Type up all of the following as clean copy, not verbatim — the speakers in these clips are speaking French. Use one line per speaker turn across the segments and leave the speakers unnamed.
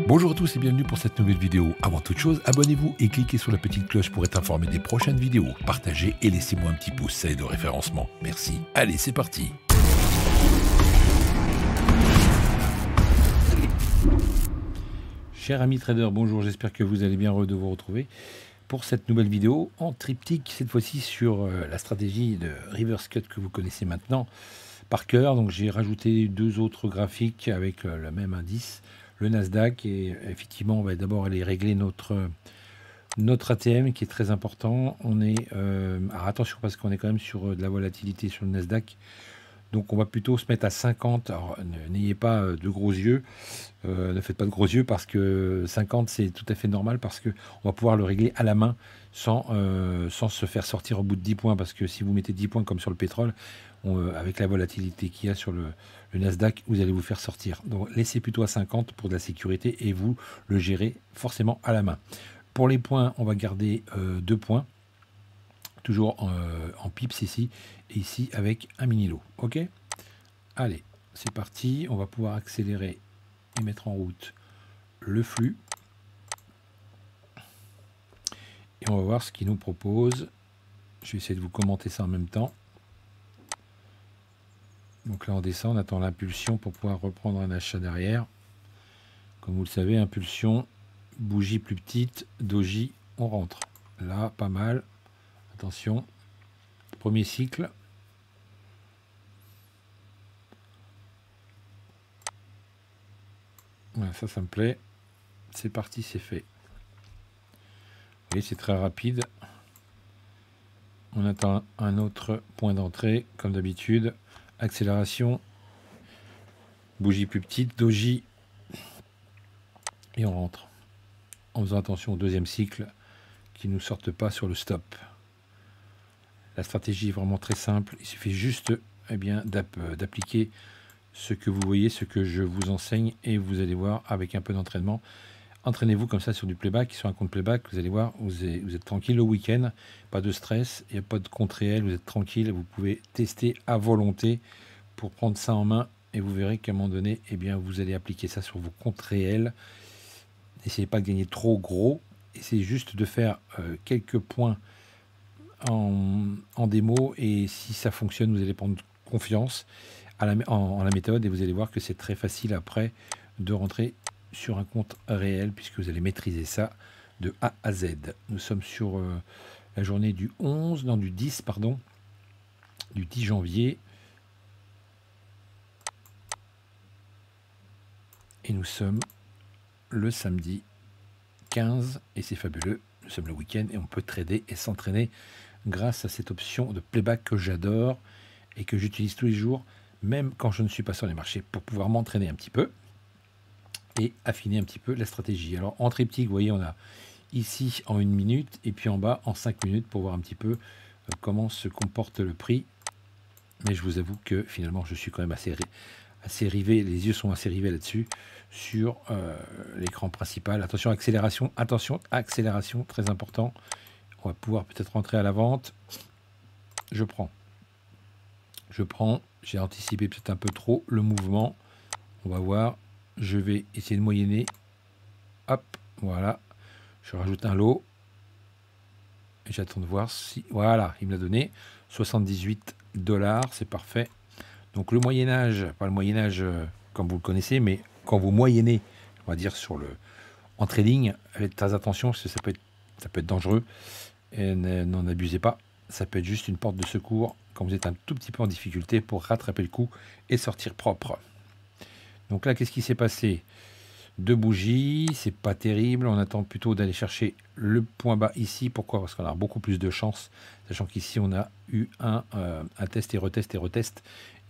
Bonjour à tous et bienvenue pour cette nouvelle vidéo. Avant toute chose, abonnez-vous et cliquez sur la petite cloche pour être informé des prochaines vidéos. Partagez et laissez-moi un petit pouce, ça aide au référencement. Merci. Allez, c'est parti. Chers amis traders, bonjour, j'espère que vous allez bien, heureux de vous retrouver pour cette nouvelle vidéo en triptyque, cette fois-ci sur la stratégie de reverse cut que vous connaissez maintenant par cœur. Donc j'ai rajouté deux autres graphiques avec le même indice, le Nasdaq, et effectivement on va d'abord aller régler notre ATM qui est très important. On est alors attention parce qu'on est quand même sur de la volatilité sur le Nasdaq. Donc on va plutôt se mettre à 50. Alors n'ayez pas de gros yeux, ne faites pas de gros yeux parce que 50 c'est tout à fait normal parce qu'on va pouvoir le régler à la main sans se faire sortir au bout de 10 points. Parce que si vous mettez 10 points comme sur le pétrole, avec la volatilité qu'il y a sur le Nasdaq, vous allez vous faire sortir. Donc laissez plutôt à 50 pour de la sécurité et vous le gérez forcément à la main. Pour les points, on va garder 2 points. Toujours en pips ici, et ici avec un mini lot. Ok, allez, c'est parti. On va pouvoir accélérer et mettre en route le flux. Et on va voir ce qu'il nous propose. Je vais essayer de vous commenter ça en même temps. Donc là, on descend, on attend l'impulsion pour pouvoir reprendre un achat derrière. Comme vous le savez, impulsion, bougie plus petite, doji, on rentre. Là, pas mal. Attention, premier cycle. Voilà, ça me plaît. C'est parti, c'est fait. Vous voyez, c'est très rapide. On attend un autre point d'entrée, comme d'habitude. Accélération, bougie plus petite, doji, et on rentre. En faisant attention au deuxième cycle, qui ne nous sorte pas sur le stop. La stratégie est vraiment très simple. Il suffit juste d'appliquer ce que vous voyez, ce que je vous enseigne, et vous allez voir avec un peu d'entraînement. Entraînez-vous comme ça sur du playback, sur un compte playback. Vous allez voir, vous êtes tranquille le week-end, pas de stress, il n'y a pas de compte réel, vous êtes tranquille. Vous pouvez tester à volonté pour prendre ça en main, et vous verrez qu'à un moment donné, vous allez appliquer ça sur vos comptes réels. N'essayez pas de gagner trop gros, essayez juste de faire quelques points en démo, et si ça fonctionne, vous allez prendre confiance en la méthode, et vous allez voir que c'est très facile après de rentrer sur un compte réel puisque vous allez maîtriser ça de A à Z. Nous sommes sur la journée du 10 janvier, et nous sommes le samedi 15, et c'est fabuleux. Nous sommes le week-end et on peut trader et s'entraîner grâce à cette option de playback que j'adore et que j'utilise tous les jours, même quand je ne suis pas sur les marchés, pour pouvoir m'entraîner un petit peu et affiner un petit peu la stratégie. Alors en triptyque, vous voyez, on a ici en 1 minute et puis en bas en 5 minutes pour voir un petit peu comment se comporte le prix. Mais je vous avoue que finalement je suis quand même assez rivé, les yeux sont assez rivés là-dessus, sur l'écran principal. Attention, accélération, très important. On va pouvoir peut-être rentrer à la vente. Je prends. J'ai anticipé peut-être un peu trop le mouvement. On va voir. Je vais essayer de moyenner. Hop, voilà. Je rajoute un lot. Et j'attends de voir si... Voilà, il me l'a donné. 78 $, c'est parfait. Donc le moyen-âge, pas le moyen-âge comme vous le connaissez, mais quand vous moyennez, on va dire en trading, faites très attention, parce que ça peut être dangereux. Et n'en abusez pas. Ça peut être juste une porte de secours quand vous êtes un tout petit peu en difficulté pour rattraper le coup et sortir propre. Donc là, qu'est-ce qui s'est passé? 2 bougies, c'est pas terrible. On attend plutôt d'aller chercher le point bas ici. Pourquoi? Parce qu'on a beaucoup plus de chance, sachant qu'ici on a eu un test et retest,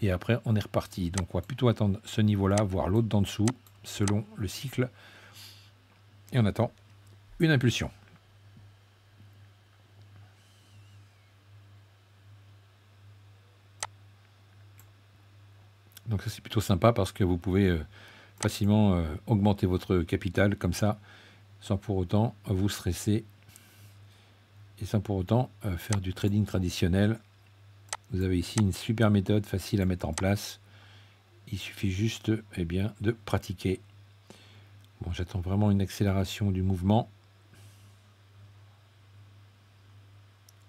et après on est reparti. Donc on va plutôt attendre ce niveau-là, voir l'autre d'en dessous, selon le cycle, et on attend une impulsion. Donc ça c'est plutôt sympa parce que vous pouvez facilement augmenter votre capital comme ça, sans pour autant vous stresser et sans pour autant faire du trading traditionnel. Vous avez ici une super méthode facile à mettre en place. Il suffit juste de pratiquer Bon, j'attends vraiment une accélération du mouvement.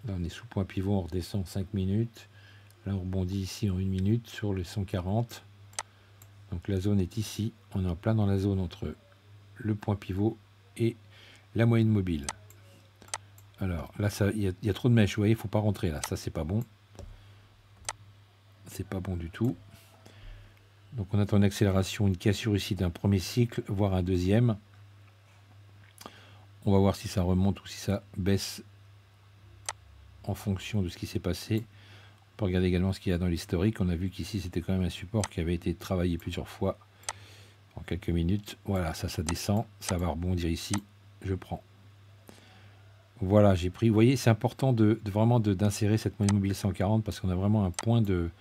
Là, on est sous point pivot, on redescend 5 minutes. Là, on rebondit ici en 1 minute sur les 140. Donc la zone est ici. On est en plein dans la zone entre le point pivot et la moyenne mobile. Alors là, il y a trop de mèches. Vous voyez, il ne faut pas rentrer là. Ça, c'est pas bon. C'est pas bon du tout. Donc on attend une accélération, une cassure ici d'un premier cycle, voire un deuxième. On va voir si ça remonte ou si ça baisse en fonction de ce qui s'est passé. On peut regarder également ce qu'il y a dans l'historique. On a vu qu'ici c'était quand même un support qui avait été travaillé plusieurs fois en quelques minutes. Voilà, ça descend, ça va rebondir ici. Je prends. Voilà, j'ai pris. Vous voyez, c'est important vraiment d'insérer cette moyenne mobile 140 parce qu'on a vraiment un point de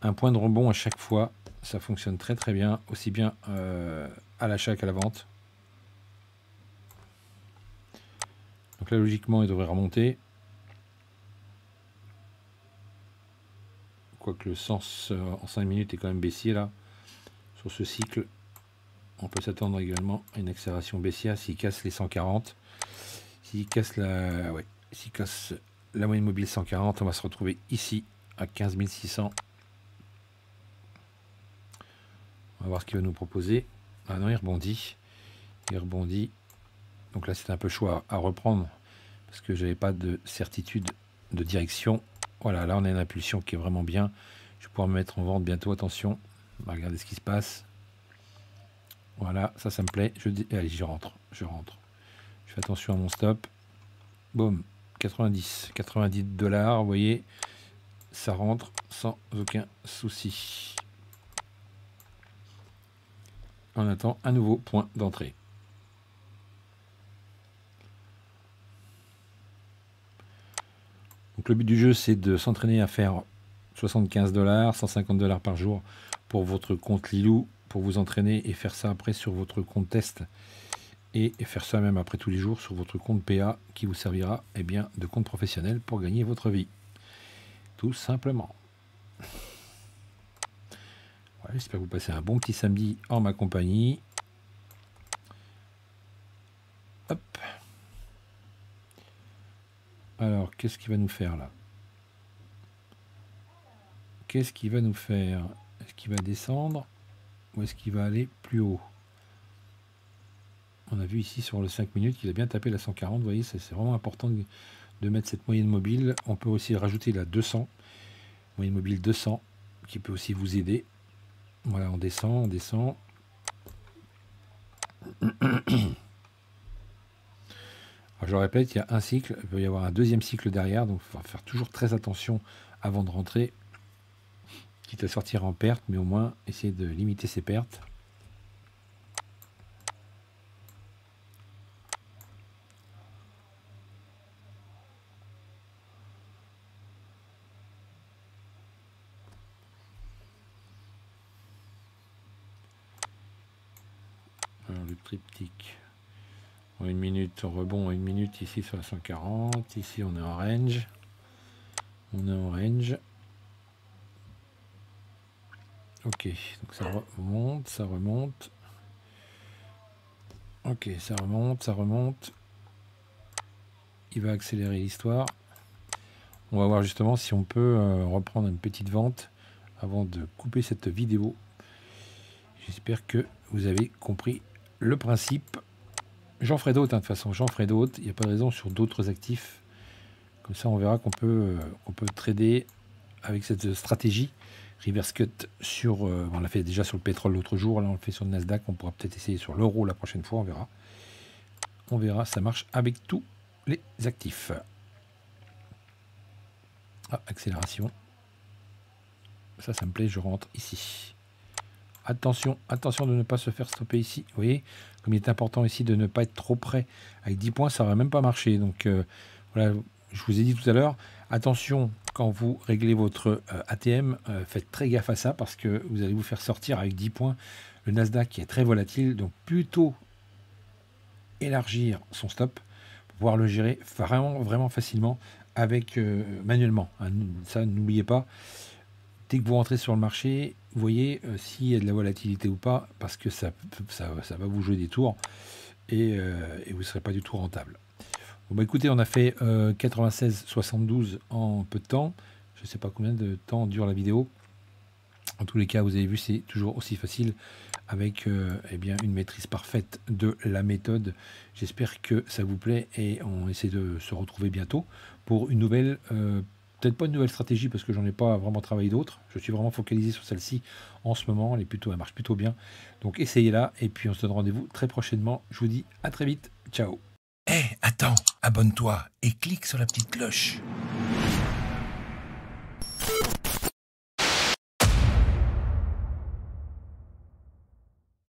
rebond à chaque fois. Ça fonctionne très très bien, aussi bien à l'achat qu'à la vente. Donc là, logiquement, il devrait remonter. Quoique le sens en 5 minutes est quand même baissier là. Sur ce cycle, on peut s'attendre également à une accélération baissière s'il casse les 140. S'il casse s'il casse la moyenne mobile 140, on va se retrouver ici à 15 600. On va voir ce qu'il va nous proposer. Ah non, il rebondit. Il rebondit. Donc là, c'est un peu chaud à reprendre parce que j'avais pas de certitude de direction. Voilà, là, on a une impulsion qui est vraiment bien. Je vais pouvoir me mettre en vente bientôt. Attention, on va regarder ce qui se passe. Voilà, ça me plaît. Allez, je rentre. Je fais attention à mon stop. Boum, 90 $. Vous voyez, ça rentre sans aucun souci. On attend un nouveau point d'entrée. Donc le but du jeu, c'est de s'entraîner à faire 75 $, 150 $ par jour pour votre compte Lilou, pour vous entraîner et faire ça après sur votre compte test et faire ça même après tous les jours sur votre compte PA qui vous servira bien, de compte professionnel pour gagner votre vie. Tout simplement. Voilà, j'espère que vous passez un bon petit samedi en ma compagnie. Hop. Alors, qu'est-ce qu'il va nous faire là? Qu'est-ce qu'il va nous faire? Est-ce qu'il va descendre ou est-ce qu'il va aller plus haut? On a vu ici sur le 5 minutes qu'il a bien tapé la 140. Vous voyez, c'est vraiment important de mettre cette moyenne mobile. On peut aussi rajouter la 200. Moyenne mobile 200 qui peut aussi vous aider. Voilà, on descend, on descend. Alors, je répète, il y a un cycle, il peut y avoir un deuxième cycle derrière, donc il faut faire toujours très attention avant de rentrer, quitte à sortir en perte, mais au moins essayer de limiter ses pertes. Alors, le triptyque. En 1 minute, on rebond en 1 minute ici sur la 140. Ici, on est en range. On est en range. Ok, donc ça remonte, ça remonte. Ok, ça remonte, ça remonte. Il va accélérer l'histoire. On va voir justement si on peut reprendre une petite vente avant de couper cette vidéo. J'espère que vous avez compris le principe. J'en ferai d'autres, de toute façon, j'en ferai d'autres. Il n'y a pas de raison sur d'autres actifs. Comme ça, on verra qu'on peut trader avec cette stratégie. Reverse cut sur... on l'a fait déjà sur le pétrole l'autre jour. Là, on le fait sur le Nasdaq. On pourra peut-être essayer sur l'euro la prochaine fois. On verra. On verra. Ça marche avec tous les actifs. Ah, accélération. Ça me plaît. Je rentre ici. Attention, attention de ne pas se faire stopper ici. Vous voyez, comme il est important ici de ne pas être trop près. Avec 10 points, ça n'aurait même pas marché. Donc voilà, je vous ai dit tout à l'heure, attention quand vous réglez votre ATM, faites très gaffe à ça parce que vous allez vous faire sortir avec 10 points. Le Nasdaq qui est très volatile, donc plutôt élargir son stop pour pouvoir le gérer vraiment facilement avec manuellement. Ça, n'oubliez pas. Dès que vous rentrez sur le marché, vous voyez s'il y a de la volatilité ou pas, parce que ça va vous jouer des tours et vous ne serez pas du tout rentable. Bon, bah écoutez, on a fait 96,72 en peu de temps. Je ne sais pas combien de temps dure la vidéo. En tous les cas, vous avez vu, c'est toujours aussi facile avec eh bien, une maîtrise parfaite de la méthode. J'espère que ça vous plaît et on essaie de se retrouver bientôt pour une nouvelle, peut-être pas une nouvelle stratégie parce que j'en ai pas vraiment travaillé d'autres. Je suis vraiment focalisé sur celle-ci en ce moment. Elle marche plutôt bien. Donc essayez-la et puis on se donne rendez-vous très prochainement. Je vous dis à très vite. Ciao.
Hé, attends, abonne-toi et clique sur la petite cloche.